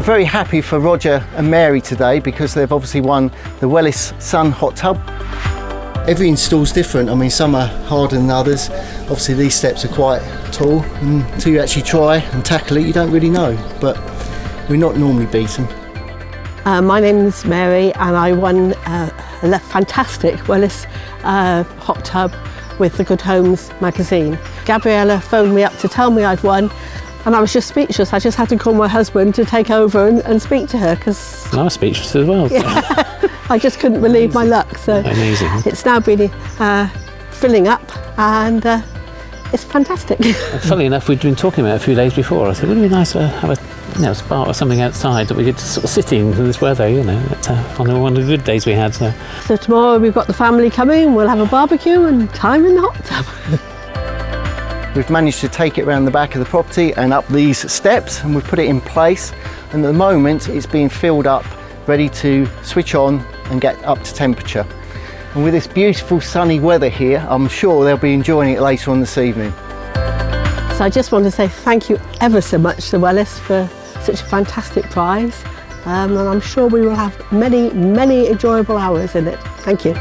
very happy for Roger and Mary today because they've obviously won the Wellis Sun Hot Tub. Every install's different. I mean, some are harder than others. Obviously these steps are quite tall, and until you actually try and tackle it, you don't really know, but we're not normally beaten. My name's Mary and I won a fantastic Wellis Hot Tub with the GoodHomes Magazine. Gabriella phoned me up to tell me I'd won and I was just speechless. I just had to call my husband to take over and speak to her because I was speechless as well. Yeah, I just couldn't believe my luck. So amazing. It's now been filling up and it's fantastic. Funnily enough, we'd been talking about it a few days before. I said, wouldn't it be nice to have a spa or something outside that we could sort of sit in this weather, It's one of the good days we had. So tomorrow we've got the family coming, we'll have a barbecue and time in the hot tub. We've managed to take it around the back of the property and up these steps, and we've put it in place, and at the moment it's being filled up, ready to switch on and get up to temperature. And with this beautiful sunny weather here, I'm sure they'll be enjoying it later on this evening. So I just want to say thank you ever so much to Wellis for such a fantastic prize, and I'm sure we will have many, many enjoyable hours in it. Thank you.